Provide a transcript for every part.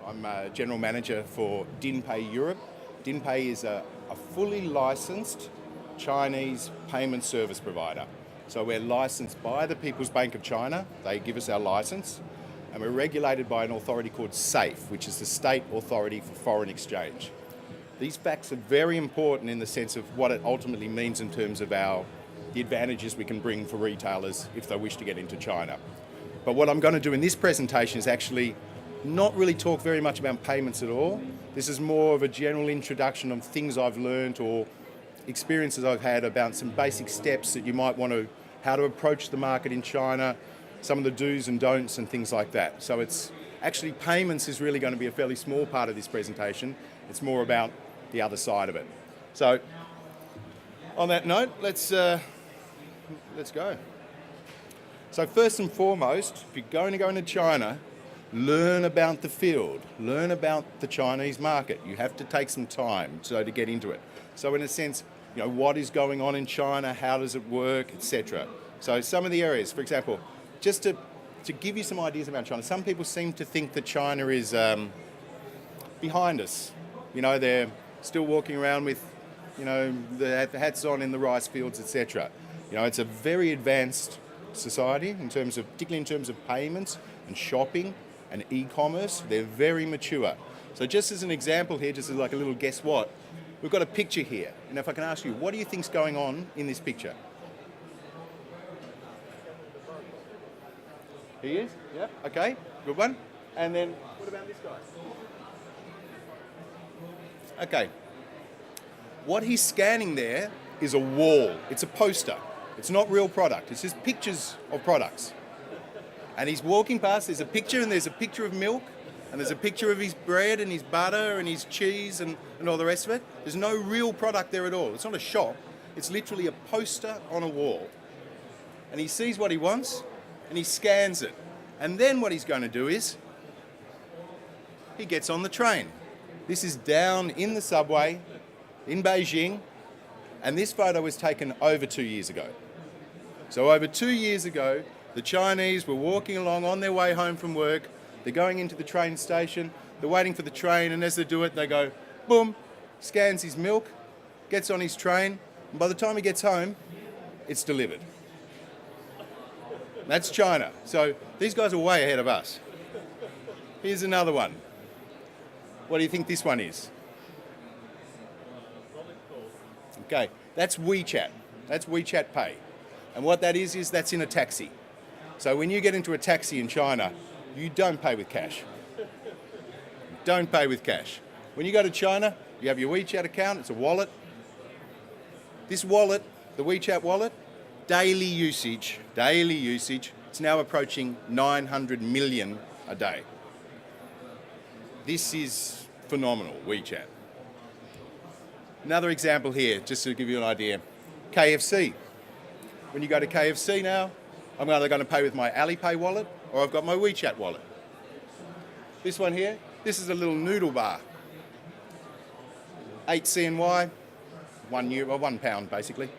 I'm a general manager for Dinpay Europe. Dinpay is a fully licensed Chinese payment service provider. So we're licensed by the People's Bank of China. They give us our license. And we're regulated by an authority called SAFE, which is the State Authority for Foreign Exchange. These facts are very important in the sense of what it ultimately means in terms of the advantages we can bring for retailers if they wish to get into China. But what I'm going to do in this presentation is actually not really talk very much about payments at all. This is more of a general introduction of things I've learned or experiences I've had about some basic steps that you might want to, how to approach the market in China, some of the do's and don'ts and things like that. So it's actually payments is really going to be a fairly small part of this presentation. It's more about the other side of it. So on that note, let's go. So first and foremost, if you're going to go into China, learn about the field, learn about the Chinese market. You have to take some time to get into it. So in a sense, what is going on in China, how does it work, etc. So some of the areas, for example, just to give you some ideas about China, some people seem to think that China is behind us. They're still walking around with, the hats on in the rice fields, etc. It's a very advanced society particularly in terms of payments and shopping and e-commerce. They're very mature. So just as an example here, just as like a little guess what, we've got a picture here. And if I can ask you, what do you think's going on in this picture? He is? Yeah. Okay, good one. And then what about this guy? Okay. What he's scanning there is a wall. It's a poster. It's not real product. It's just pictures of products. And he's walking past, there's a picture, and there's a picture of milk, and there's a picture of his bread and his butter and his cheese and all the rest of it. There's no real product there at all. It's not a shop. It's literally a poster on a wall. And he sees what he wants, and he scans it. And then what he's going to do is, he gets on the train. This is down in the subway in Beijing, and this photo was taken over 2 years ago. So over 2 years ago, the Chinese were walking along on their way home from work. They're going into the train station. They're waiting for the train, and as they do it, they go, boom, scans his milk, gets on his train, and by the time he gets home, it's delivered. That's China. So these guys are way ahead of us. Here's another one. What do you think this one is? Okay, that's WeChat. That's WeChat Pay. And what that is that's in a taxi. So when you get into a taxi in China, you don't pay with cash. Don't pay with cash. When you go to China, you have your WeChat account, it's a wallet. This wallet, the WeChat wallet, daily usage, it's now approaching 900 million a day. This is phenomenal, WeChat. Another example here, just to give you an idea, KFC. When you go to KFC now, I'm either going to pay with my Alipay wallet or I've got my WeChat wallet. This one here, this is a little noodle bar. 8 CNY, £1 basically.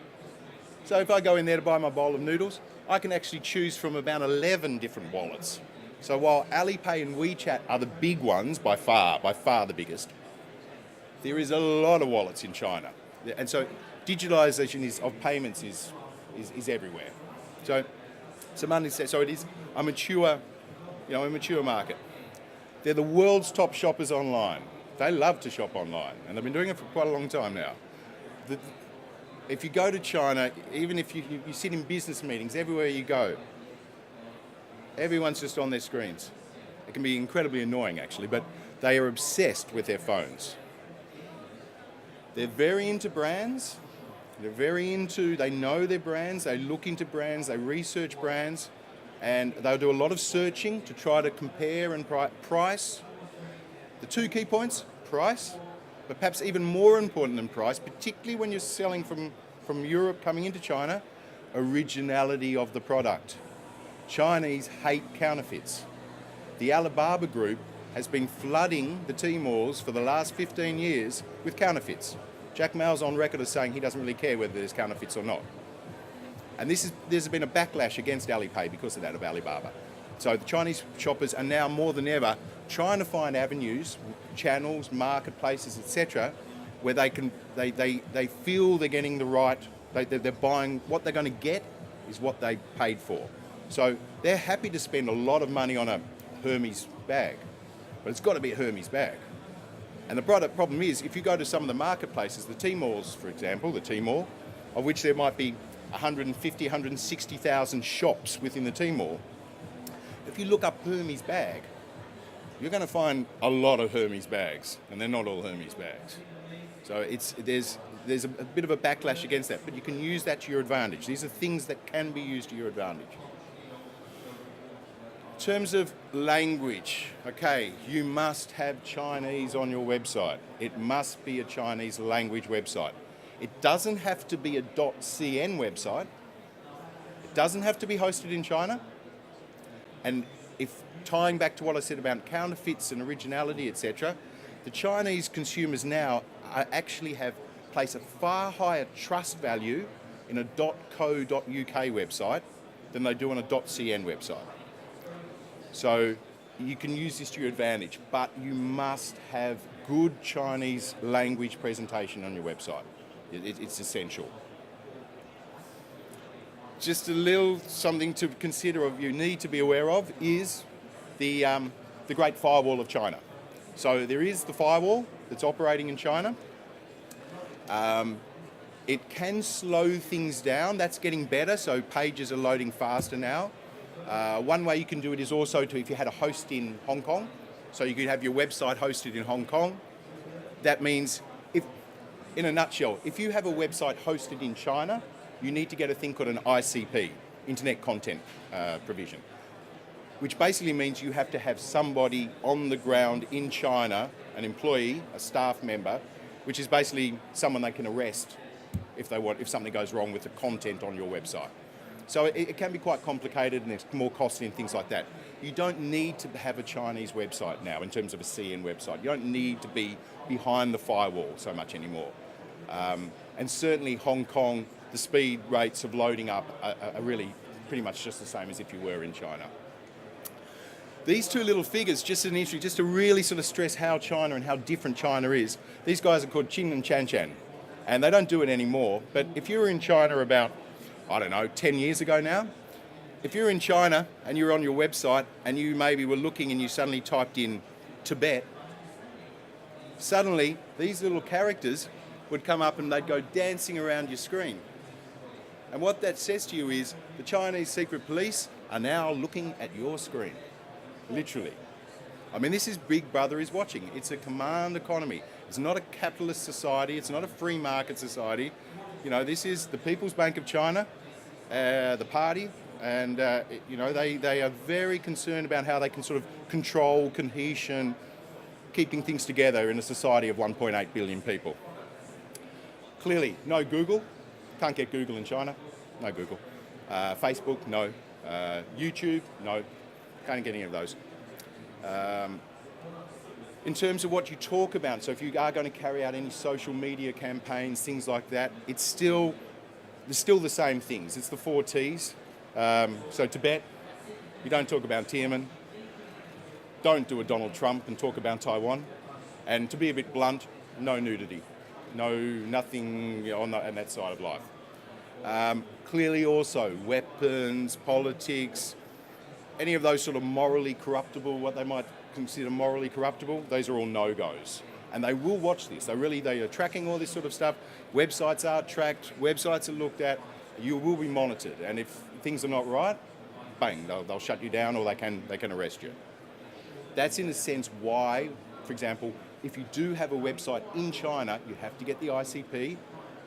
So if I go in there to buy my bowl of noodles, I can actually choose from about 11 different wallets. So while Alipay and WeChat are the big ones, by far the biggest, there is a lot of wallets in China. And so digitalization of payments is everywhere. So it is a mature, a mature market. They're the world's top shoppers online. They love to shop online, and they've been doing it for quite a long time now. If you go to China, even if you sit in business meetings, everywhere you go, everyone's just on their screens. It can be incredibly annoying, actually, but they are obsessed with their phones. They're very into brands. They know their brands, they look into brands, they research brands, and they'll do a lot of searching to try to compare and price. The two key points, price, but perhaps even more important than price, particularly when you're selling from Europe coming into China, originality of the product. Chinese hate counterfeits. The Alibaba group has been flooding the Tmall's for the last 15 years with counterfeits. Jack Ma's on record as saying he doesn't really care whether there's counterfeits or not. And there's been a backlash against Alipay because of that, of Alibaba. So the Chinese shoppers are now more than ever trying to find avenues, channels, marketplaces, etc., where they feel they're getting the right, they're buying, what they're going to get is what they paid for. So they're happy to spend a lot of money on a Hermes bag, but it's got to be a Hermes bag. And the problem is, if you go to some of the marketplaces, the Tmall's, for example, the Tmall, of which there might be 150, 160,000 shops within the Tmall, if you look up Hermes bag, you're going to find a lot of Hermes bags, and they're not all Hermes bags. So there's a bit of a backlash against that, but you can use that to your advantage. These are things that can be used to your advantage. In terms of language, okay, you must have Chinese on your website. It must be a Chinese language website. It doesn't have to be a .cn website. It doesn't have to be hosted in China. And if tying back to what I said about counterfeits and originality, etc., the Chinese consumers now actually place a far higher trust value in a .co.uk website than they do on a .cn website. So you can use this to your advantage, but you must have good Chinese language presentation on your website. It's essential. Just a little something to consider of you need to be aware of is the Great Firewall of China. So there is the firewall that's operating in China. It can slow things down. That's getting better, so pages are loading faster now. One way you can do it is also if you had a host in Hong Kong, so you could have your website hosted in Hong Kong. That means, in a nutshell, if you have a website hosted in China, you need to get a thing called an ICP, Internet Content Provision, which basically means you have to have somebody on the ground in China, an employee, a staff member, which is basically someone they can arrest if something goes wrong with the content on your website. So it can be quite complicated and it's more costly and things like that. You don't need to have a Chinese website now in terms of a CN website. You don't need to be behind the firewall so much anymore. And certainly Hong Kong, the speed rates of loading up are really pretty much just the same as if you were in China. These two little figures, just to really sort of stress how China and how different China is. These guys are called Qin and Chanchan, and they don't do it anymore. But if you were in China about, 10 years ago now, if you're in China and you're on your website and you maybe were looking and you suddenly typed in Tibet, suddenly these little characters would come up and they'd go dancing around your screen. And what that says to you is the Chinese secret police are now looking at your screen. Literally. I mean, this is Big Brother is watching. It's a command economy. It's not a capitalist society. It's not a free market society. This is the People's Bank of China, the party, and, they are very concerned about how they can sort of control cohesion, keeping things together in a society of 1.8 billion people. Clearly, no Google. Can't get Google in China. No Google. Facebook, no. YouTube, no. Can't get any of those. In terms of what you talk about, so if you are going to carry out any social media campaigns, things like that, there's still the same things. It's the 4 T's. So Tibet, you don't talk about Tiananmen. Don't do a Donald Trump and talk about Taiwan. And to be a bit blunt, no nudity. Nothing on that side of life. Clearly also, weapons, politics, any of those sort of morally corruptible, what they might consider morally corruptible, those are all no-goes. And they will watch this. They are tracking all this sort of stuff. Websites are tracked, websites are looked at, you will be monitored. And if things are not right, bang, they'll shut you down or they can arrest you. That's in a sense why, for example, if you do have a website in China, you have to get the ICP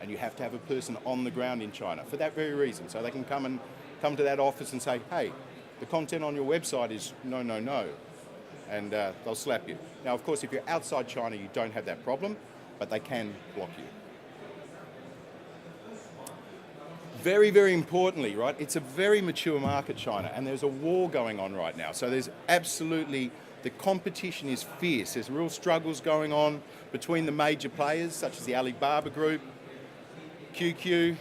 and you have to have a person on the ground in China for that very reason. So they can come to that office and say, hey, the content on your website is no, and they'll slap you. Now, of course, if you're outside China, you don't have that problem, but they can block you. Very, very importantly, right, it's a very mature market, China, and there's a war going on right now. So there's absolutely, the competition is fierce. There's real struggles going on between the major players, such as the Alibaba Group, QQ,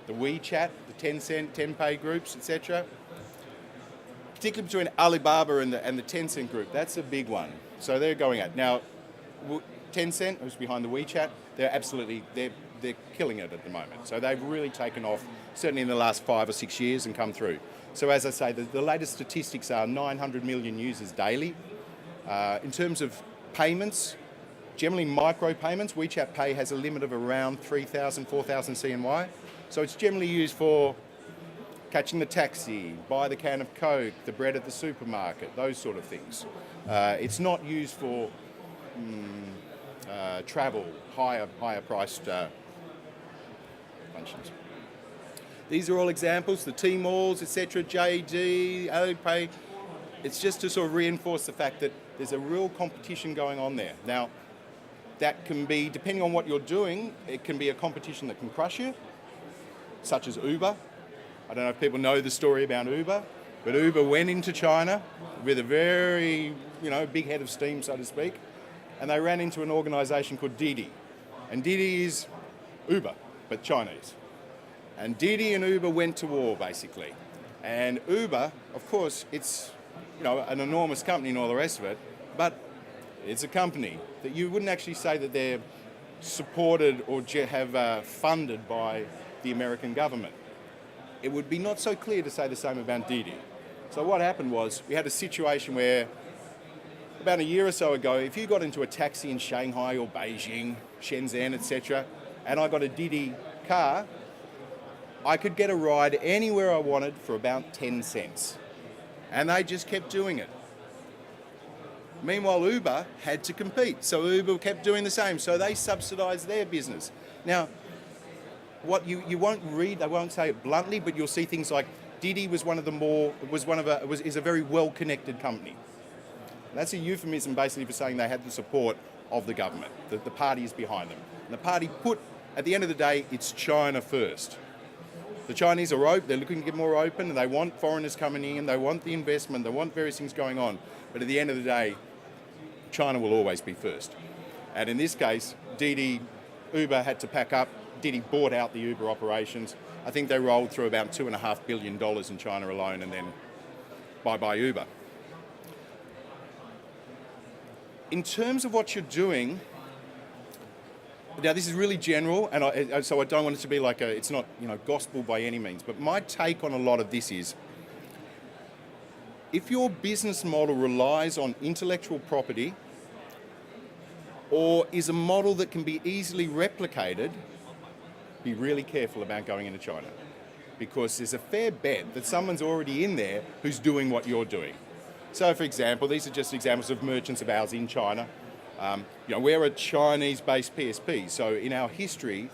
the WeChat, the Tencent, Dinpay groups, etc. particularly between Alibaba and the Tencent group, that's a big one. So they're going at now. Tencent, who's behind the WeChat, they're killing it at the moment. So they've really taken off, certainly in the last 5 or 6 years, and come through. So as I say, the latest statistics are 900 million users daily. In terms of payments, generally micro payments, WeChat Pay has a limit of around 3,000, 4,000 CNY. So it's generally used for catching the taxi, buy the can of Coke, the bread at the supermarket, those sort of things. It's not used for travel, higher priced functions. These are all examples, the T-malls, etc., JD, Alipay. It's just to sort of reinforce the fact that there's a real competition going on there. Now, that can be, depending on what you're doing, it can be a competition that can crush you, such as Uber. I don't know if people know the story about Uber, but Uber went into China with a very, big head of steam, so to speak, and they ran into an organisation called Didi. And Didi is Uber, but Chinese. And Didi and Uber went to war, basically. And Uber, of course, it's an enormous company and all the rest of it, but it's a company that you wouldn't actually say that they're supported or have funded by the American government. It would be not so clear to say the same about Didi. So what happened was we had a situation where about a year or so ago, if you got into a taxi in Shanghai or Beijing, Shenzhen, etc., and I got a Didi car, I could get a ride anywhere I wanted for about 10 cents. And they just kept doing it. Meanwhile, Uber had to compete, so Uber kept doing the same, so they subsidised their business. Now, what you won't read, they won't say it bluntly, but you'll see things like Didi is a very well-connected company. That's a euphemism basically for saying they had the support of the government, the party is behind them. And the party at the end of the day, it's China first. The Chinese are open, they're looking to get more open, and they want foreigners coming in, they want the investment, they want various things going on. But at the end of the day, China will always be first. And in this case, Uber had to pack up. Didi bought out the Uber operations. I think they rolled through about $2.5 billion in China alone, and then bye-bye Uber. In terms of what you're doing, now this is really general, and so I don't want it to be like it's not gospel by any means, but my take on a lot of this is, if your business model relies on intellectual property or is a model that can be easily replicated, be really careful about going into China, because there's a fair bet that someone's already in there who's doing what you're doing. So, for example, these are just examples of merchants of ours in China. We're a Chinese-based PSP, so in our history,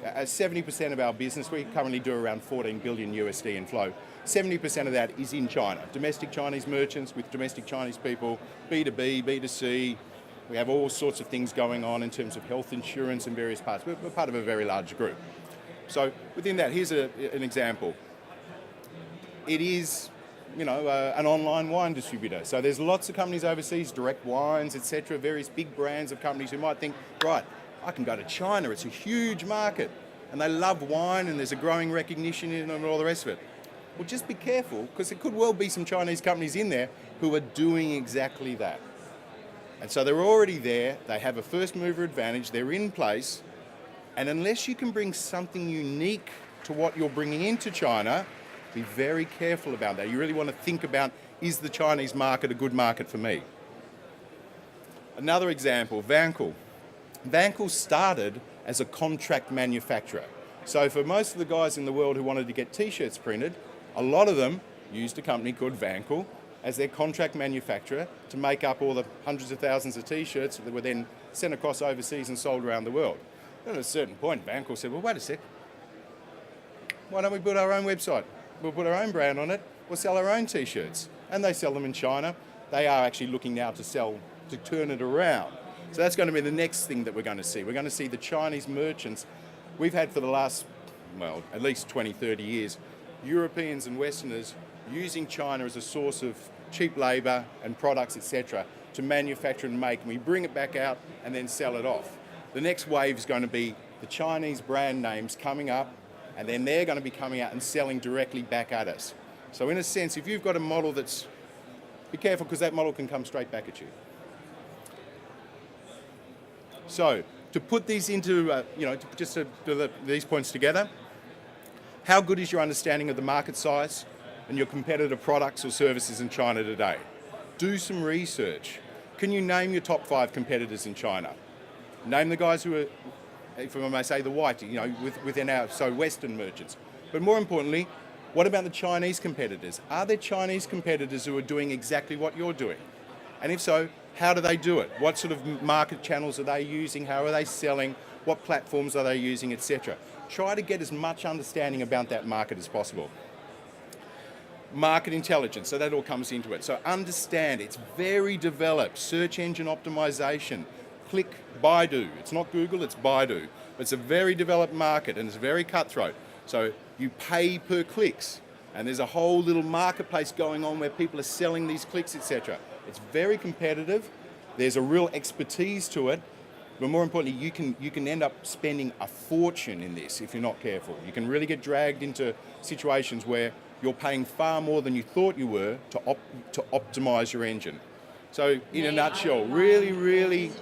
70% of our business, we currently do around 14 billion USD in flow. 70% of that is in China. Domestic Chinese merchants with domestic Chinese people, B2B, B2C. We have all sorts of things going on in terms of health insurance and various parts. We're part of a very large group. So within that, here's an example. It is, an online wine distributor. So there's lots of companies overseas, Direct Wines, etc., various big brands of companies who might think, right, I can go to China, it's a huge market, and they love wine and there's a growing recognition in it and all the rest of it. Well, just be careful, because there could well be some Chinese companies in there who are doing exactly that. And so they're already there, they have a first mover advantage, they're in place, and unless you can bring something unique to what you're bringing into China, be very careful about that. You really want to think about, is the Chinese market a good market for me? Another example, Vankel. Vankel started as a contract manufacturer. So for most of the guys in the world who wanted to get t-shirts printed, a lot of them used a company called Vankel as their contract manufacturer to make up all the hundreds of thousands of t-shirts that were then sent across overseas and sold around the world. And at a certain point, Vankel said, well, wait a sec. Why don't we build our own website? We'll put our own brand on it. We'll sell our own t-shirts. And they sell them in China. They are actually looking now to turn it around. So that's going to be the next thing that we're going to see. We're going to see the Chinese merchants. We've had for the last, at least 20, 30 years, Europeans and Westerners using China as a source of cheap labour and products, etc., to manufacture and make. And we bring it back out and then sell it off. The next wave is going to be the Chinese brand names coming up, and then they're going to be coming out and selling directly back at us. So in a sense, if you've got a model that's, be careful because that model can come straight back at you. So to put these into, just to put these points together, how good is your understanding of the market size and your competitor products or services in China today? Do some research. Can you name your top 5 competitors in China? Name the guys who are, if I may say, the white, within our, so Western merchants. But more importantly, what about the Chinese competitors? Are there Chinese competitors who are doing exactly what you're doing? And if so, how do they do it? What sort of market channels are they using? How are they selling? What platforms are they using, etc.? Try to get as much understanding about that market as possible. Market intelligence, so that all comes into it. So understand, it's very developed. Search engine optimization. Click Baidu. It's not Google, it's Baidu. But it's a very developed market and it's very cutthroat. So you pay per clicks. And there's a whole little marketplace going on where people are selling these clicks, etc. It's very competitive. There's a real expertise to it. But more importantly, you can end up spending a fortune in this if you're not careful. You can really get dragged into situations where you're paying far more than you thought you were to optimize your engine. So in a nutshell, really, really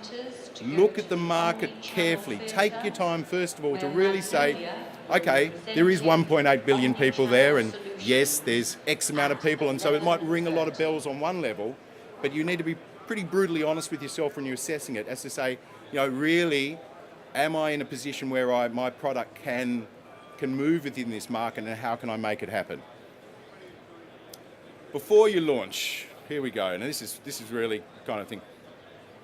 look at the market carefully. Take your time, first of all, to really say, okay, there is 1.8 billion people there, and yes, there's X amount of people, and so it might ring a lot of bells on one level, but you need to be pretty brutally honest with yourself when you're assessing it, as to say, really, am I in a position where my product can move within this market, and how can I make it happen? Before you launch, here we go, and this is really kind of thing.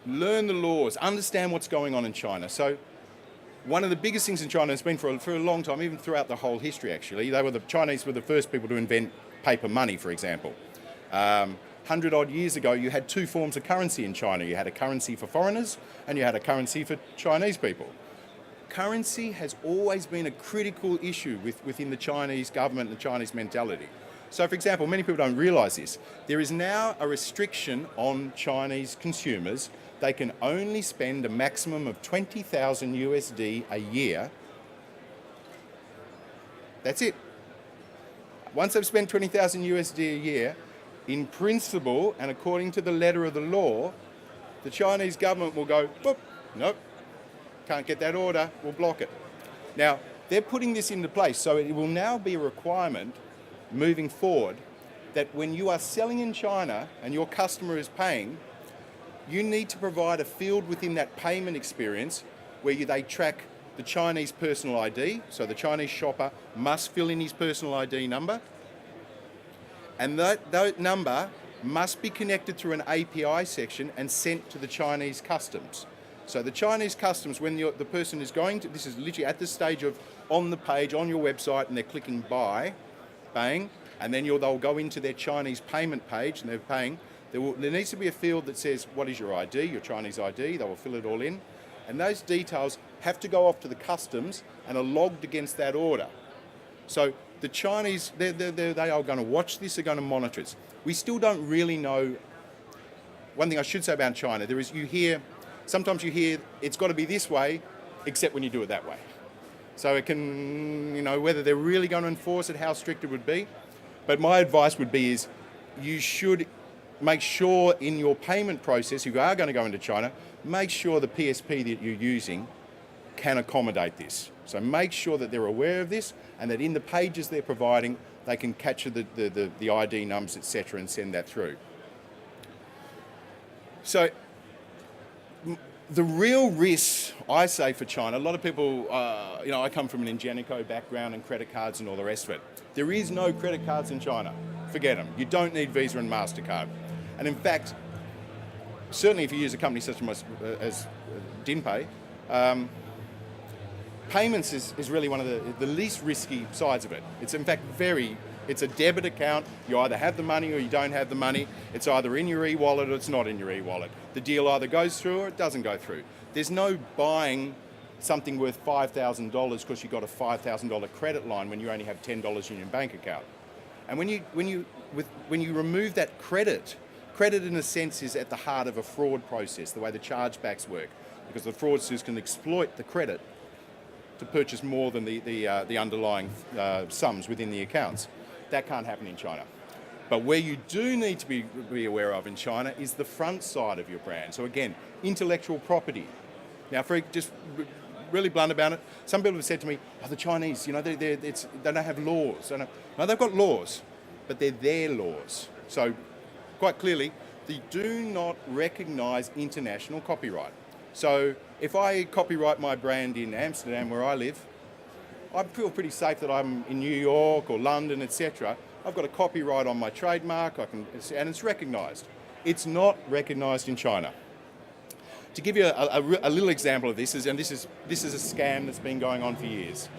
Learn the laws, understand what's going on in China. So one of the biggest things in China has been for a long time, even throughout the whole history actually, the Chinese were the first people to invent paper money, for example. 100 odd years ago, you had 2 forms of currency in China. You had a currency for foreigners and you had a currency for Chinese people. Currency has always been a critical issue within the Chinese government and the Chinese mentality. So for example, many people don't realize this. There is now a restriction on Chinese consumers. They can only spend a maximum of 20,000 USD a year. That's it. Once they've spent 20,000 USD a year, in principle, and according to the letter of the law, the Chinese government will go, boop, nope, can't get that order, we'll block it. Now, they're putting this into place, so it will now be a requirement moving forward that when you are selling in China and your customer is paying, you need to provide a field within that payment experience where they track the Chinese personal ID, so the Chinese shopper must fill in his personal ID number, and that number must be connected through an API section and sent to the Chinese customs. So the Chinese customs, when the person is going to, this is literally at the stage of on the page, on your website, and they're clicking buy, bang, and then they'll go into their Chinese payment page and they're paying. There needs to be a field that says, what is your ID, your Chinese ID, they will fill it all in. And those details have to go off to the customs and are logged against that order. So the Chinese, they are going to watch this, they're going to monitor it. We still don't really know. One thing I should say about China, sometimes you hear it's got to be this way, except when you do it that way. So it can, whether they're really going to enforce it, how strict it would be. But my advice would be is you should make sure in your payment process, if you are going to go into China, make sure the PSP that you're using can accommodate this. So make sure that they're aware of this and that in the pages they're providing, they can capture the ID numbers, etc., and send that through. So the real risk, I say, for China, a lot of people, I come from an Ingenico background and credit cards and all the rest of it. There is no credit cards in China. Forget them. You don't need Visa and MasterCard. And in fact, certainly if you use a company such as Dinpay, payments is really one of the least risky sides of it. It's in fact it's a debit account. You either have the money or you don't have the money. It's either in your e-wallet or it's not in your e-wallet. The deal either goes through or it doesn't go through. There's no buying something worth $5,000 because you got a $5,000 credit line when you only have $10 in your bank account. And when you remove that credit in a sense is at the heart of a fraud process, the way the chargebacks work, because the fraudsters can exploit the credit to purchase more than the underlying sums within the accounts. That can't happen in China. But where you do need to be aware of in China is the front side of your brand. So again, intellectual property. Now, just really blunt about it, some people have said to me, oh, the Chinese, they don't have laws. No, they've got laws, but they're their laws. So quite clearly, they do not recognise international copyright. So if I copyright my brand in Amsterdam, where I live, I feel pretty safe that I'm in New York or London, etc. I've got a copyright on my trademark, and it's recognised. It's not recognised in China. To give you a little example of this is a scam that's been going on for years.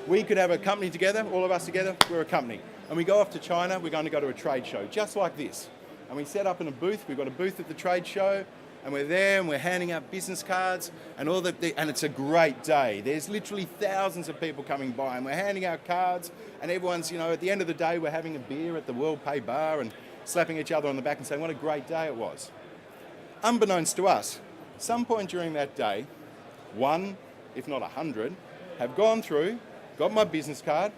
We could have a company together, all of us together, we're a company, and we go off to China, we're going to go to a trade show, just like this. And we set up in a booth, we've got a booth at the trade show, and we're there and we're handing out business cards and and it's a great day. There's literally thousands of people coming by and we're handing out cards and everyone's, at the end of the day, we're having a beer at the World Pay bar and slapping each other on the back and saying what a great day it was. Unbeknownst to us, some point during that day, one, if not 100, have gone through, got my business card,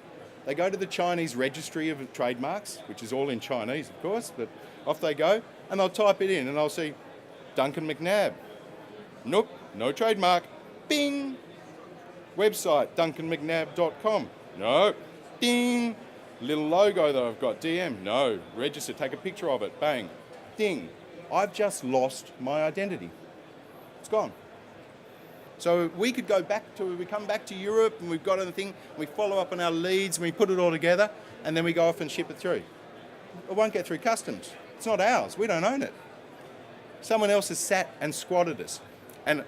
they go to the Chinese registry of trademarks, which is all in Chinese, of course, but off they go, and they'll type it in, and I'll see Duncan McNab. Nope, no trademark. Bing! Website, duncanmcnab.com. No. Ding! Little logo that I've got, DM. No. Register, take a picture of it. Bang. Ding. I've just lost my identity. It's gone. So we could we come back to Europe and we've got anything, we follow up on our leads and we put it all together and then we go off and ship it through. It won't get through customs. It's not ours. We don't own it. Someone else has sat and squatted us. And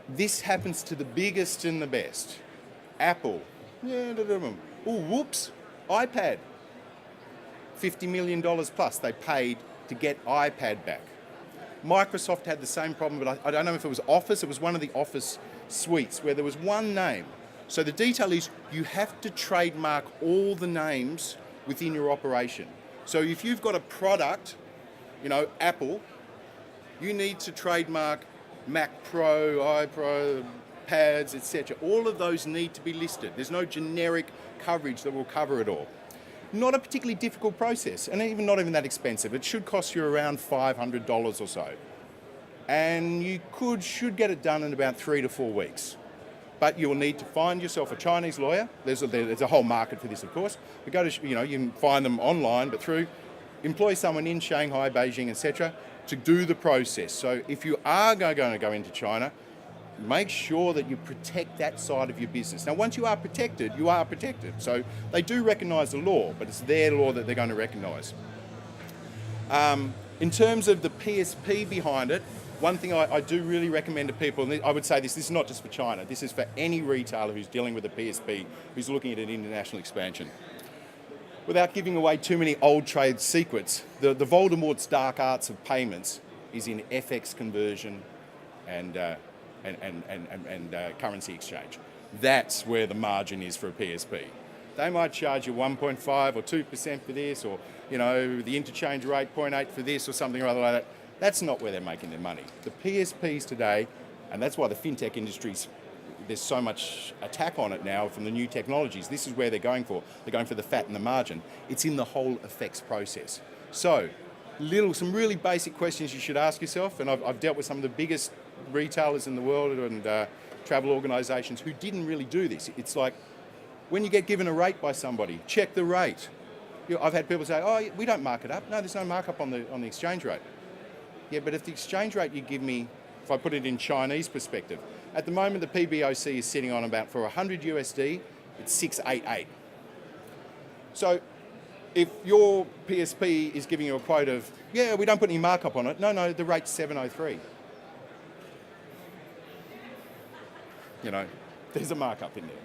this happens to the biggest and the best. Apple. Yeah, oh, whoops. iPad. $50 million plus they paid to get iPad back. Microsoft had the same problem, but I don't know if it was Office. It was one of the Office suites where there was one name. So the detail is you have to trademark all the names within your operation. So if you've got a product, Apple, you need to trademark Mac Pro, iPro, pads, etc. All of those need to be listed. There's no generic coverage that will cover it all. Not a particularly difficult process, and not even that expensive. It should cost you around $500 or so. And you should get it done in about 3 to 4 weeks. But you'll need to find yourself a Chinese lawyer. There's a whole market for this, of course. But you can find them online, but employ someone in Shanghai, Beijing, etc., to do the process. So if you are going to go into China, make sure that you protect that side of your business. Now, once you are protected, you are protected. So they do recognise the law, but it's their law that they're going to recognise. In terms of the PSP behind it, one thing I do really recommend to people, and I would say this is not just for China, this is for any retailer who's dealing with a PSP, who's looking at an international expansion. Without giving away too many old trade secrets, the Voldemort's dark arts of payments is in FX conversion and currency exchange. That's where the margin is for a PSP. They might charge you 1.5 or 2% for this, or the interchange rate 0.8 for this, or something or other like that. That's not where they're making their money. The PSPs today, and that's why the fintech industry's there's so much attack on it now from the new technologies. This is where they're going for. They're going for the fat and the margin. It's in the whole effects process. So, some really basic questions you should ask yourself, and I've dealt with some of the biggest retailers in the world and travel organisations who didn't really do this. It's like, when you get given a rate by somebody, check the rate. I've had people say, oh, we don't mark it up. No, there's no markup on the exchange rate. Yeah, but if the exchange rate you give me, if I put it in Chinese perspective, at the moment the PBOC is sitting on about, for 100 USD, it's 688. So if your PSP is giving you a quote of, yeah, we don't put any markup on it, no, the rate's 703. There's a markup in there.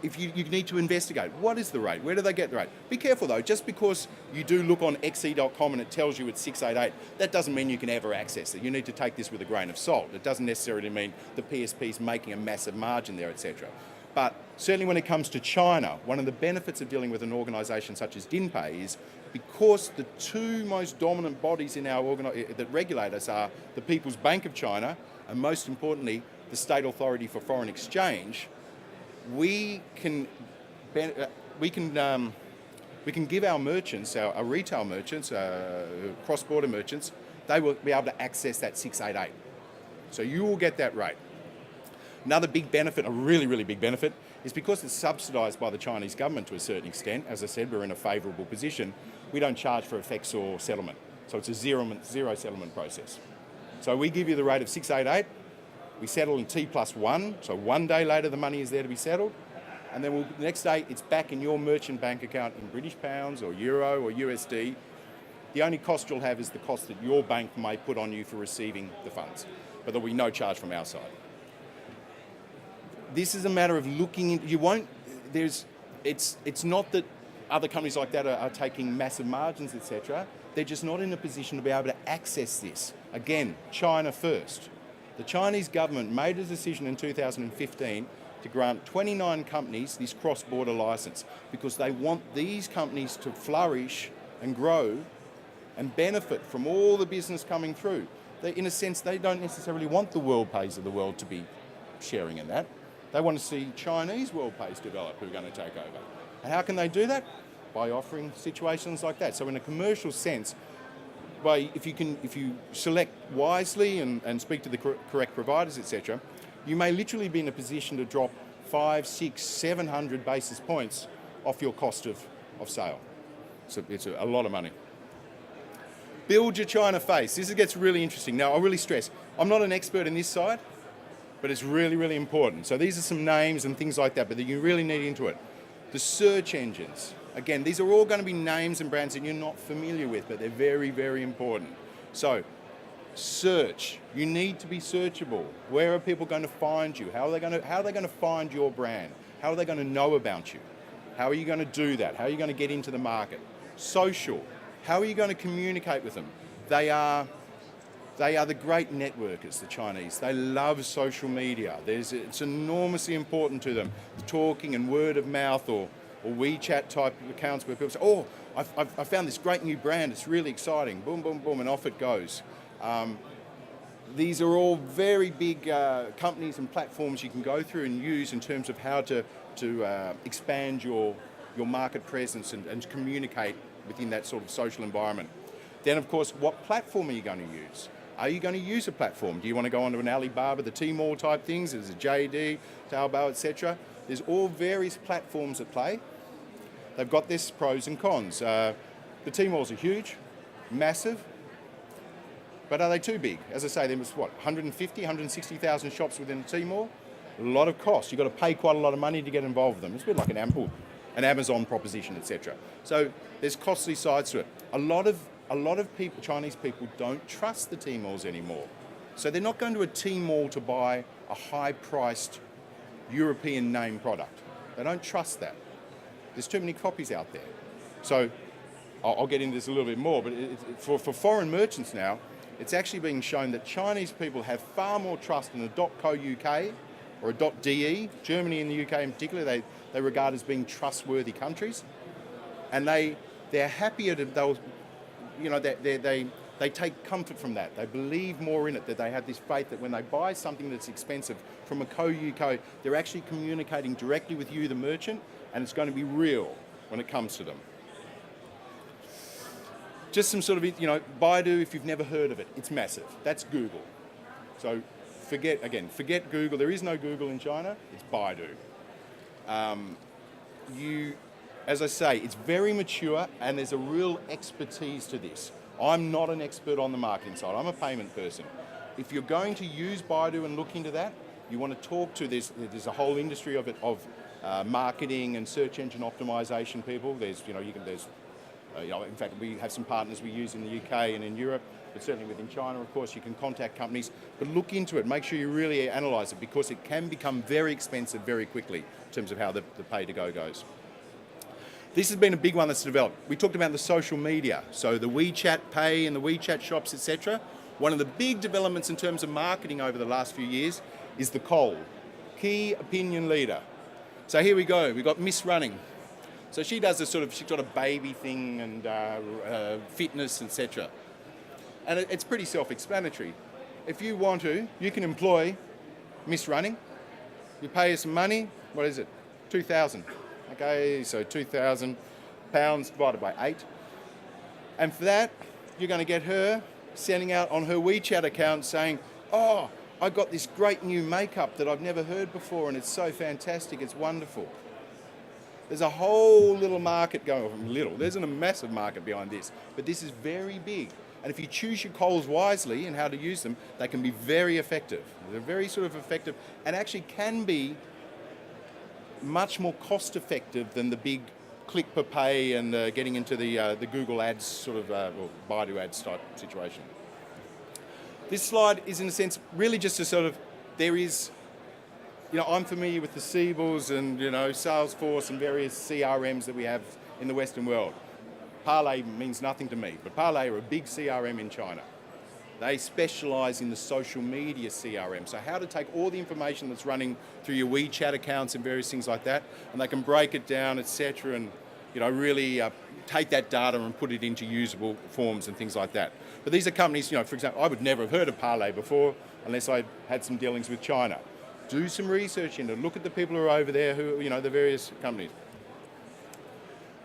If you need to investigate, what is the rate? Where do they get the rate? Be careful though, just because you do look on xe.com and it tells you it's 688, that doesn't mean you can ever access it. You need to take this with a grain of salt. It doesn't necessarily mean the PSP is making a massive margin there, etc. But certainly when it comes to China, one of the benefits of dealing with an organisation such as Dinpay is because the two most dominant bodies in our that regulate us are the People's Bank of China and most importantly, the State Authority for Foreign Exchange, we can we can give our merchants, our retail merchants, cross-border merchants, they will be able to access that 688. So you will get that rate. Another big benefit, a really, really big benefit, is because it's subsidised by the Chinese government to a certain extent. As I said, we're in a favourable position. We don't charge for effects or settlement. So it's a zero settlement process. So we give you the rate of 688. We settle in T+1. So 1 day later, the money is there to be settled. And then the next day, it's back in your merchant bank account in British pounds or euro or USD. The only cost you'll have is the cost that your bank may put on you for receiving the funds. But there'll be no charge from our side. This is a matter of looking in, it's not that other companies like that are taking massive margins, etc. They're just not in a position to be able to access this. Again, China first. The Chinese government made a decision in 2015 to grant 29 companies this cross-border license because they want these companies to flourish and grow and benefit from all the business coming through. In a sense, they don't necessarily want the WorldPays of the world to be sharing in that. They want to see Chinese WorldPays develop who are going to take over. And how can they do that? By offering situations like that. So in a commercial sense, if you select wisely and speak to the correct providers, etc., you may literally be in a position to drop 500, 600, 700 basis points off your cost of sale. So it's a lot of money. Build your China face. This gets really interesting. Now, I really stress, I'm not an expert in this side, but it's really, really important. So these are some names and things like that, but you really need into it. The search engines. Again, these are all going to be names and brands that you're not familiar with, but they're very, very important. So, search. You need to be searchable. Where are people going to find you? How are they going to find your brand? How are they going to know about you? How are you going to do that? How are you going to get into the market? Social. How are you going to communicate with them? They are the great networkers, the Chinese. They love social media. It's enormously important to them. Talking and word of mouth or WeChat type accounts where people say, oh, I found this great new brand. It's really exciting. Boom, boom, boom, and off it goes. These are all very big companies and platforms you can go through and use in terms of how to expand your market presence and communicate within that sort of social environment. Then, of course, what platform are you going to use? Are you going to use a platform? Do you want to go onto an Alibaba, the Tmall type things? There's a JD, Taobao, etc. There's all various platforms at play. They've got their pros and cons. The Tmalls are huge, massive, but are they too big? As I say, there was 150, 160,000 shops within Tmall. A lot of cost. You've got to pay quite a lot of money to get involved with them. It's a bit like an Amazon proposition, etc. So there's costly sides to it. A lot of people, Chinese people, don't trust the Tmalls anymore. So they're not going to a Tmall to buy a high-priced European name product. They don't trust that. There's too many copies out there. So I'll get into this a little bit more, but for foreign merchants now, it's actually being shown that Chinese people have far more trust in a .co.uk or a .de. Germany and the UK in particular, they regard as being trustworthy countries. And they're happier to, they take comfort from that. They believe more in it, that they have this faith that when they buy something that's expensive from a co.uk, they're actually communicating directly with you, the merchant, and it's going to be real when it comes to them. Just some sort of, Baidu, if you've never heard of it, it's massive. That's Google. So forget Google. There is no Google in China. It's Baidu. As I say, it's very mature and there's a real expertise to this. I'm not an expert on the marketing side. I'm a payment person. If you're going to use Baidu and look into that, you want to talk to this. There's a whole industry of it, of marketing and search engine optimization people. In fact, we have some partners we use in the UK and in Europe, but certainly within China, of course, you can contact companies. But look into it. Make sure you really analyze it because it can become very expensive very quickly in terms of how the pay-to-go goes. This has been a big one that's developed. We talked about the social media, so the WeChat Pay and the WeChat shops, etc. One of the big developments in terms of marketing over the last few years is the KOL, Key Opinion Leader. So here we go. We've got Miss Running. So she does she's got a baby thing and fitness, etc. And it's pretty self-explanatory. If you want to, you can employ Miss Running. You pay her some money. What is it? 2,000. Okay, so 2,000. pounds divided by 8. And for that, you're going to get her sending out on her WeChat account saying, oh, I got this great new makeup that I've never heard before and it's so fantastic, it's wonderful. There's a whole little market going on. There's a massive market behind this, but this is very big. And if you choose your calls wisely and how to use them, they can be very effective. They're very sort of effective and actually can be much more cost effective than the big click per pay and getting into the Google ads sort of, or Baidu ads type situation. This slide is in a sense really just a sort of, there is, I'm familiar with the Siebels and, Salesforce and various CRMs that we have in the Western world. Parlay means nothing to me, but Parlay are a big CRM in China. They specialize in the social media CRM. So how to take all the information that's running through your WeChat accounts and various things like that, and they can break it down, etc., and really take that data and put it into usable forms and things like that. But these are companies, for example, I would never have heard of Parlay before unless I had some dealings with China. Do some research into it. Look at the people who are over there, who the various companies.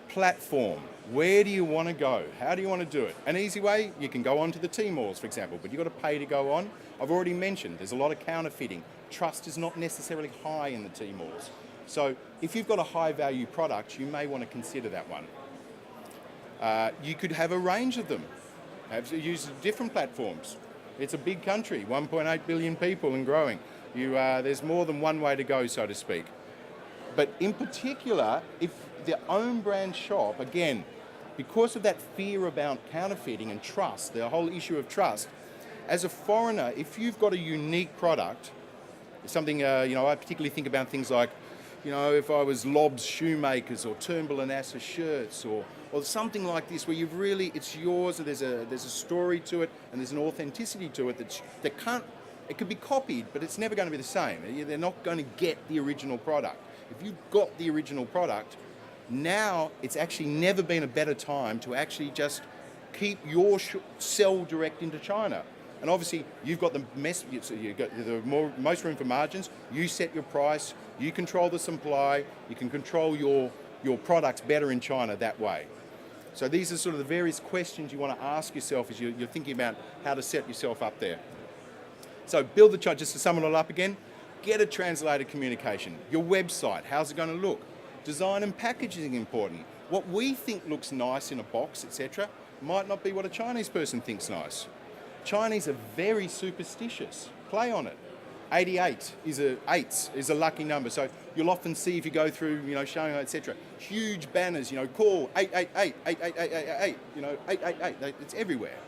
Platform. Where do you want to go? How do you want to do it? An easy way, you can go on to the Tmalls, for example, but you've got to pay to go on. I've already mentioned there's a lot of counterfeiting. Trust is not necessarily high in the Tmalls. So if you've got a high value product, you may want to consider that one. You could have a range of them. Use different platforms. It's a big country, 1.8 billion people and growing. There's more than one way to go, so to speak. But in particular, if their own brand shop, again, because of that fear about counterfeiting and trust, the whole issue of trust, as a foreigner, if you've got a unique product, something, I particularly think about things like, if I was Lobbs Shoemakers or Turnbull and Asser shirts or something like this where you've really, it's yours, and there's a story to it and there's an authenticity to it that can't, it could be copied, but it's never going to be the same. They're not going to get the original product. If you've got the original product, now it's actually never been a better time to actually just keep your sell direct into China. And obviously, you've got the most room for margins. You set your price. You control the supply. You can control your products better in China that way. So these are sort of the various questions you want to ask yourself as you're thinking about how to set yourself up there. So build the chart, just to sum it all up again, get a translated communication. Your website, how's it going to look? Design and packaging important. What we think looks nice in a box, etc., might not be what a Chinese person thinks nice. Chinese are very superstitious. Play on it. 88 is a lucky number. So you'll often see if you go through, showing, etc., huge banners, call 888, 888, 888. It's everywhere.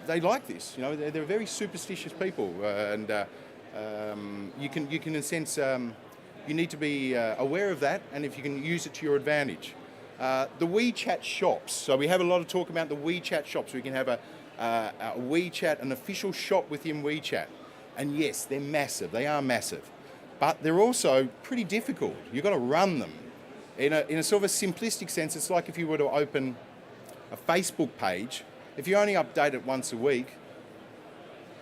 They like this. They're very superstitious people, and you can in a sense, you need to be aware of that, and if you can use it to your advantage. The WeChat shops. So we have a lot of talk about the WeChat shops. We can have a WeChat, an official shop within WeChat. And yes, they're massive. They are massive. But they're also pretty difficult. You've got to run them. In a sort of a simplistic sense, it's like if you were to open a Facebook page. If you only update it once a week,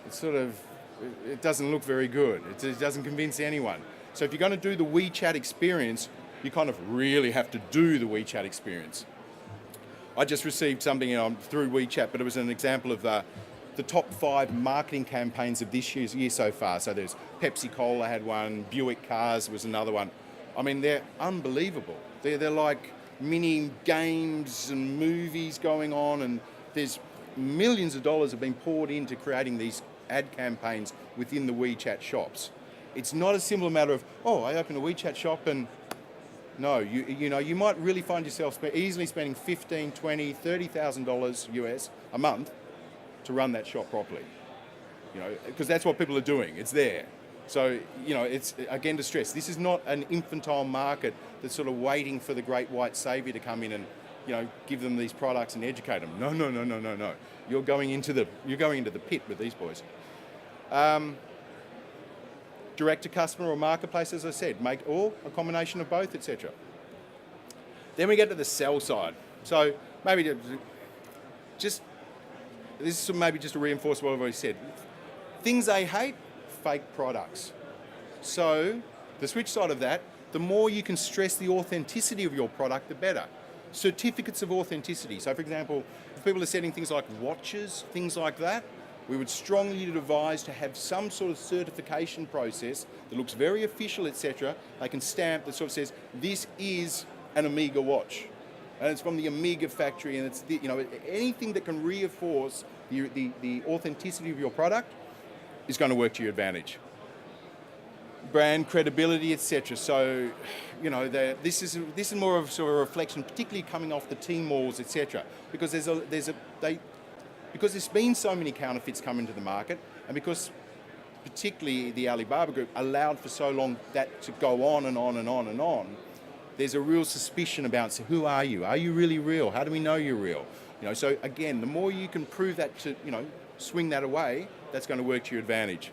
it doesn't look very good. It doesn't convince anyone. So if you're going to do the WeChat experience, you kind of really have to do the WeChat experience. I just received something through WeChat, but it was an example of the top 5 marketing campaigns of this year so far. So there's Pepsi-Cola had one, Buick Cars was another one. I mean, they're unbelievable. They're like mini games and movies going on, and there's millions of dollars have been poured into creating these ad campaigns within the WeChat shops. It's not a simple matter of, I open a WeChat shop and no, you might really find yourself easily spending $15,000, $20,000, $30,000 US a month to run that shop properly. Because that's what people are doing. It's there. So, it's, again, to stress, this is not an infantile market that's sort of waiting for the great white savior to come in and, give them these products and educate them. No. You're going into the pit with these boys. Direct to customer or marketplace, as I said, or a combination of both, etc. Then we get to the sell side. So maybe this is maybe just to reinforce what I've already said. Things they hate, fake products. So the switch side of that, the more you can stress the authenticity of your product, the better. certificates of authenticity. So for example, if people are setting things like watches, things like that, we would strongly advise to have some sort of certification process that looks very official, etc. They can stamp that sort of says, this is an Omega watch. And it's from the Omega factory, and it's anything that can reinforce the authenticity of your product is going to work to your advantage. Brand credibility, etc. So, this is more of sort of a reflection, particularly coming off the team malls, etc. Because because there's been so many counterfeits come into the market, and because particularly the Alibaba Group allowed for so long that to go on and on and on and on, there's a real suspicion about, so who are you? Are you really real? How do we know you're real? So again, the more you can prove that to, swing that away, that's going to work to your advantage.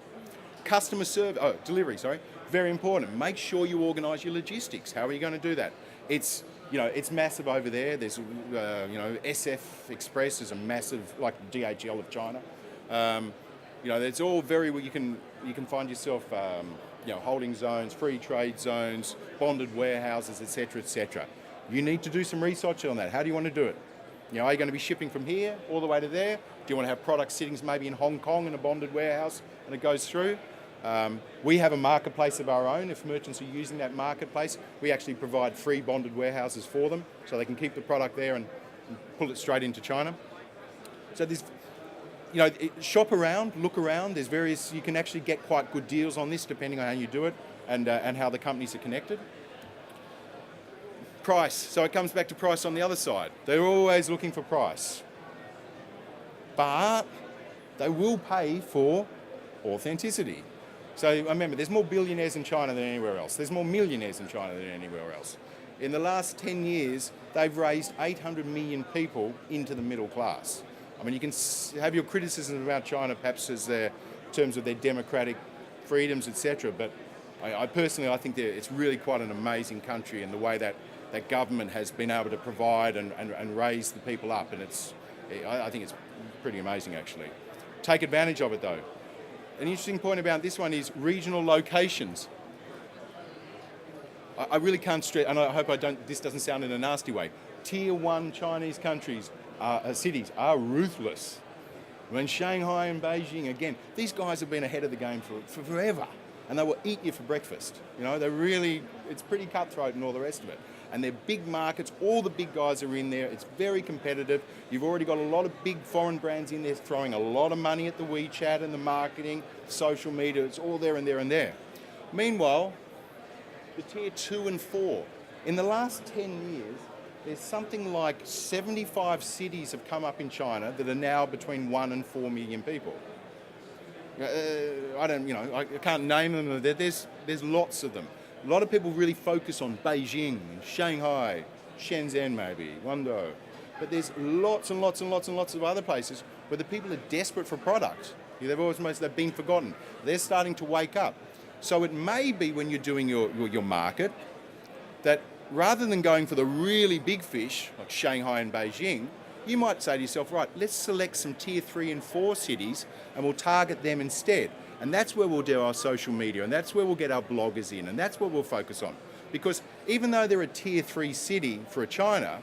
Customer service, delivery, sorry, very important. Make sure you organise your logistics. How are you going to do that? It's massive over there. There's, SF Express is a massive, like DHL of China. It's all very, you can find yourself, holding zones, free trade zones, bonded warehouses, etc., etc. You need to do some research on that. How do you want to do it? Are you going to be shipping from here all the way to there? Do you want to have product sittings maybe in Hong Kong in a bonded warehouse and it goes through? We have a marketplace of our own. If merchants are using that marketplace, we actually provide free bonded warehouses for them so they can keep the product there and pull it straight into China. So there's, shop around, look around. There's various, you can actually get quite good deals on this depending on how you do it and how the companies are connected. Price. So it comes back to price on the other side. They're always looking for price. But they will pay for authenticity. So remember, there's more billionaires in China than anywhere else. There's more millionaires in China than anywhere else. In the last 10 years, they've raised 800 million people into the middle class. I mean, you can have your criticism about China perhaps as in terms of their democratic freedoms, etc. But I personally think it's really quite an amazing country in the way that government has been able to provide and raise the people up. And I think it's pretty amazing, actually. Take advantage of it, though. An interesting point about this one is regional locations. I really can't stress, and I hope this doesn't sound in a nasty way. Tier 1 Chinese countries, cities are ruthless. When Shanghai and Beijing, again, these guys have been ahead of the game for forever, and they will eat you for breakfast. It's pretty cutthroat and all the rest of it. And they're big markets, all the big guys are in there, it's very competitive. You've already got a lot of big foreign brands in there throwing a lot of money at the WeChat and the marketing, social media, it's all there and there and there. Meanwhile, the tier 2 and 4, in the last 10 years, there's something like 75 cities have come up in China that are now between 1 and 4 million people. I can't name them, there's lots of them. A lot of people really focus on Beijing, Shanghai, Shenzhen maybe, Guangdong. But there's lots and lots and lots and lots of other places where the people are desperate for product. They've been forgotten. They're starting to wake up. So it may be when you're doing your market that rather than going for the really big fish like Shanghai and Beijing, you might say to yourself, right, let's select some tier 3 and 4 cities and we'll target them instead. And that's where we'll do our social media, and that's where we'll get our bloggers in, and that's what we'll focus on. Because even though they're a tier 3 city for a China,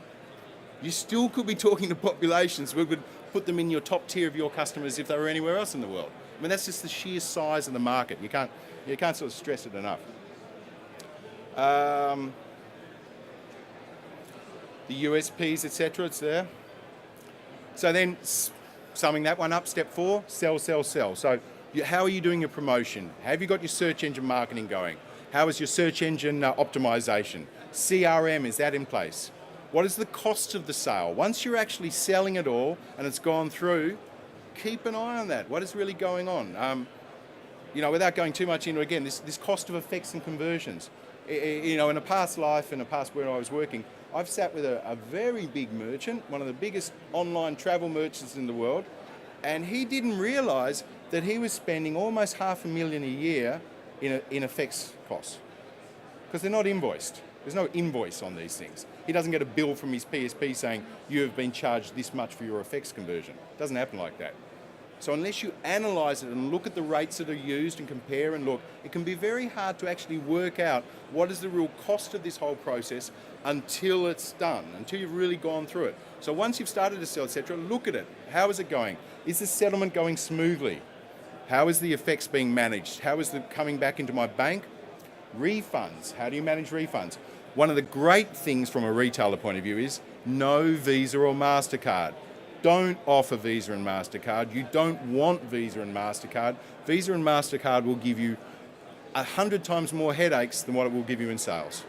you still could be talking to populations who would put them in your top tier of your customers if they were anywhere else in the world. I mean, that's just the sheer size of the market. You can't sort of stress it enough. The USPs, etc., it's there. So then, summing that one up, step 4, sell, sell, sell. So how are you doing your promotion? Have you got your search engine marketing going? How is your search engine optimization? CRM, is that in place? What is the cost of the sale? Once you're actually selling it all and it's gone through, keep an eye on that. What is really going on? Without going too much into, again, this cost of effects and conversions. In a past life, in a past where I was working, I've sat with a very big merchant, one of the biggest online travel merchants in the world, and he didn't realise that he was spending almost $500,000 a year in effects costs because they're not invoiced. There's no invoice on these things. He doesn't get a bill from his PSP saying you have been charged this much for your effects conversion. It doesn't happen like that. So unless you analyze it and look at the rates that are used and compare and look, it can be very hard to actually work out what is the real cost of this whole process until it's done, until you've really gone through it. So once you've started to sell, etc., look at it. How is it going? Is the settlement going smoothly? How is the effects being managed? How is it coming back into my bank? Refunds. How do you manage refunds? One of the great things from a retailer point of view is no Visa or MasterCard. Don't offer Visa and MasterCard. You don't want Visa and MasterCard. Visa and MasterCard will give you 100 times more headaches than what it will give you in sales.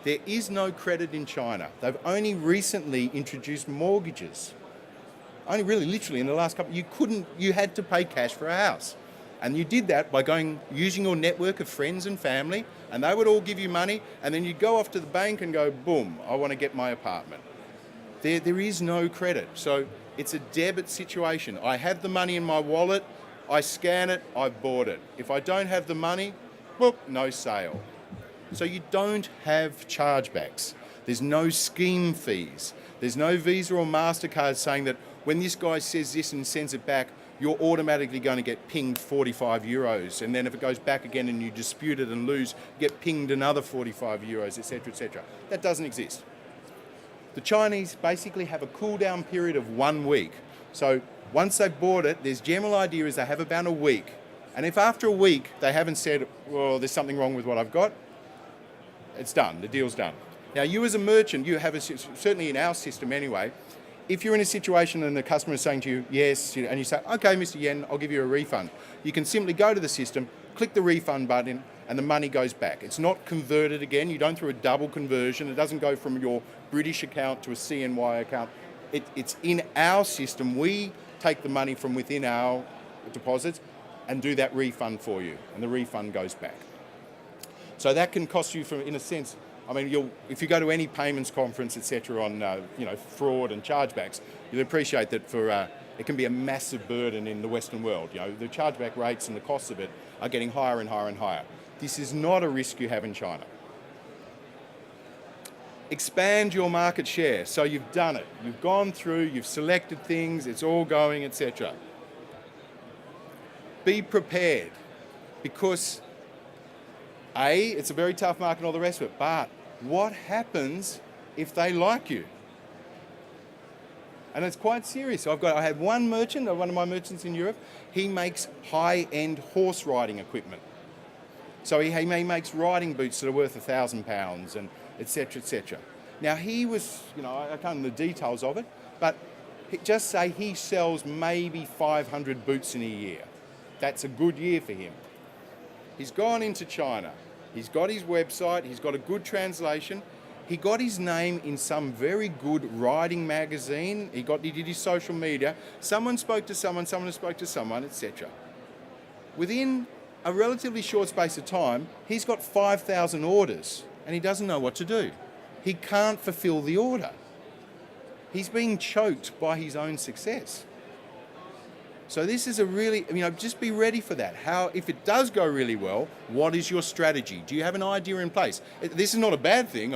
There is no credit in China. They've only recently introduced mortgages. Only really literally in the last couple, you had to pay cash for a house. And you did that by using your network of friends and family, and they would all give you money, and then you'd go off to the bank and go, boom, I want to get my apartment. There is no credit. So it's a debit situation. I have the money in my wallet, I scan it, I've bought it. If I don't have the money, whoop, no sale. So you don't have chargebacks. There's no scheme fees. There's no Visa or MasterCard saying that when this guy says this and sends it back, you're automatically going to get pinged 45 euros. And then if it goes back again and you dispute it and lose, you get pinged another 45 euros, etc., etc. That doesn't exist. The Chinese basically have a cool down period of 1 week. So once they've bought it, their general idea is they have about a week. And if after a week they haven't said, well, there's something wrong with what I've got, it's done, the deal's done. Now you as a merchant, you have certainly in our system anyway, if you're in a situation and the customer is saying to you, yes, and you say, okay, Mr. Yen, I'll give you a refund. You can simply go to the system, click the refund button, and the money goes back. It's not converted again. You don't do a double conversion. It doesn't go from your British account to a CNY account. It's in our system. We take the money from within our deposits and do that refund for you, and the refund goes back. So that can cost you, in a sense, I mean, if you go to any payments conference, etc., on fraud and chargebacks, you'll appreciate that it can be a massive burden in the Western world. The chargeback rates and the costs of it are getting higher and higher and higher. This is not a risk you have in China. Expand your market share. So you've done it. You've gone through. You've selected things. It's all going, etc. Be prepared, because it's a very tough market and all the rest of it, but what happens if they like you? And it's quite serious. I had one merchant, one of my merchants in Europe, he makes high-end horse riding equipment. So he makes riding boots that are worth £1,000 and etc., etc. Now he was, I can't know the details of it, but just say he sells maybe 500 boots in a year. That's a good year for him. He's gone into China. He's got his website. He's got a good translation. He got his name in some very good riding magazine. He did his social media. Someone spoke to someone spoke to someone, etc. Within a relatively short space of time, he's got 5,000 orders and he doesn't know what to do. He can't fulfill the order. He's being choked by his own success. So this is a really, just be ready for that. If it does go really well, what is your strategy? Do you have an idea in place? This is not a bad thing.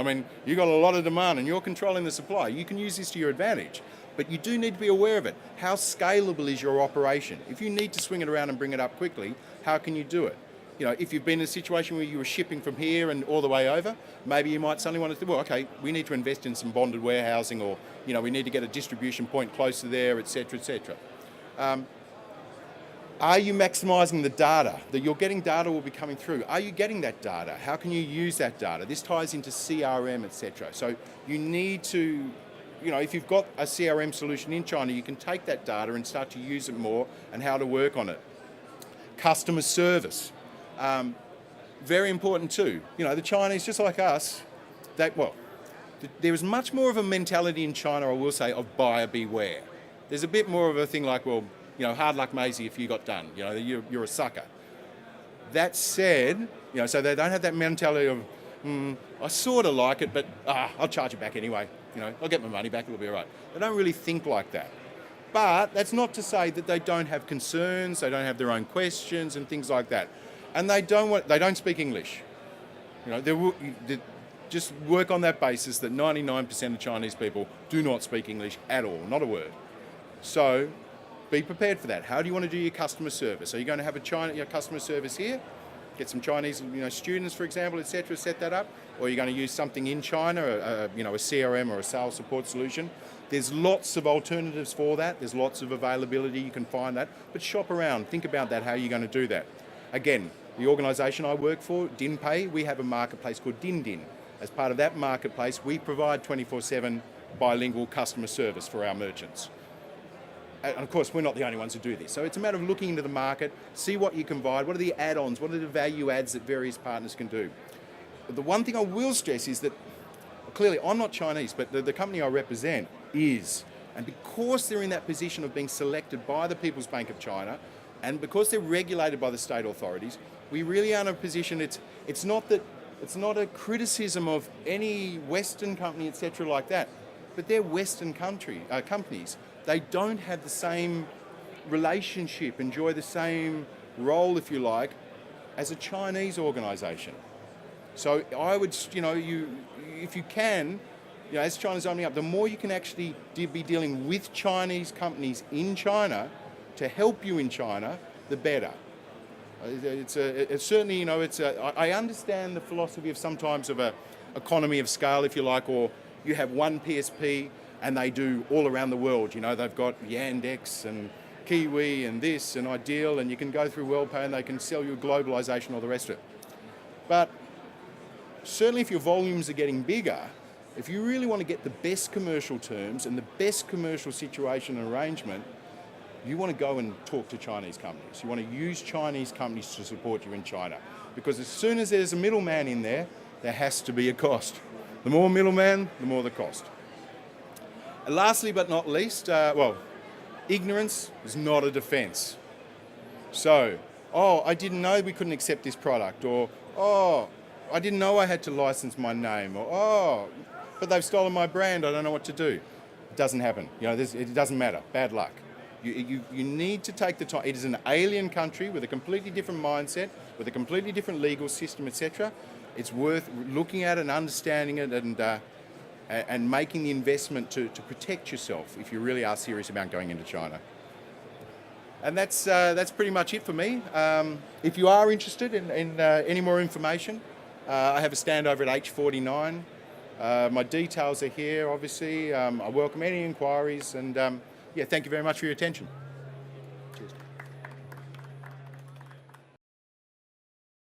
You've got a lot of demand and you're controlling the supply. You can use this to your advantage, but you do need to be aware of it. How scalable is your operation? If you need to swing it around and bring it up quickly, how can you do it? If you've been in a situation where you were shipping from here and all the way over, maybe you might suddenly want to think, well, okay, we need to invest in some bonded warehousing, or, we need to get a distribution point closer there, etc., etc. Are you maximising the data? That you're getting data will be coming through. Are you getting that data? How can you use that data? This ties into CRM, etc. So you need to, if you've got a CRM solution in China, you can take that data and start to use it more and how to work on it. Customer service. Very important too. The Chinese, just like us, there is much more of a mentality in China, I will say, of buyer beware. There's a bit more of a thing like, well, hard luck, Maisie, if you got done. You're a sucker. That said, so they don't have that mentality of, I sort of like it, but I'll charge it back anyway. I'll get my money back, it'll be all right. They don't really think like that. But that's not to say that they don't have concerns, they don't have their own questions and things like that. And they don't speak English. Just work on that basis that 99% of Chinese people do not speak English at all, not a word. So be prepared for that. How do you want to do your customer service? Are you going to have your customer service here? Get some Chinese, students, for example, etc., set that up, or you're going to use something in China, a CRM or a sales support solution. There's lots of alternatives for that. There's lots of availability. You can find that, but shop around. Think about that. How are you going to do that? Again, the organisation I work for, Dinpay, we have a marketplace called Din. As part of that marketplace, we provide 24/7 bilingual customer service for our merchants. And of course, we're not the only ones who do this. So it's a matter of looking into the market, see what you can provide, what are the add-ons, what are the value adds that various partners can do. But the one thing I will stress is that, clearly, I'm not Chinese, but the company I represent is. And because they're in that position of being selected by the People's Bank of China, and because they're regulated by the state authorities, we really are in a position, it's not a criticism of any Western company, etc. like that, but they're Western companies. They don't have the same relationship, enjoy the same role, if you like, as a Chinese organisation. So I would, if you can, as China's opening up, the more you can actually be dealing with Chinese companies in China to help you in China, the better. It's certainly, I understand the philosophy of sometimes of a economy of scale, if you like, or you have one PSP and they do all around the world. They've got Yandex and Kiwi and this and Ideal, and you can go through WorldPay and they can sell you globalisation, all the rest of it. But certainly if your volumes are getting bigger, if you really want to get the best commercial terms and the best commercial situation and arrangement, you want to go and talk to Chinese companies. You want to use Chinese companies to support you in China. Because as soon as there's a middleman in there has to be a cost. The more middleman, the more the cost. And lastly but not least, ignorance is not a defence. So, I didn't know we couldn't accept this product, or, I didn't know I had to license my name, or, but they've stolen my brand, I don't know what to do. It doesn't happen. It doesn't matter. Bad luck. You need to take the time. It is an alien country with a completely different mindset, with a completely different legal system, etc. It's worth looking at and understanding it and making the investment to protect yourself if you really are serious about going into China. And that's pretty much it for me. If you are interested in any more information, I have a stand over at H49. My details are here, obviously. I welcome any inquiries, and thank you very much for your attention.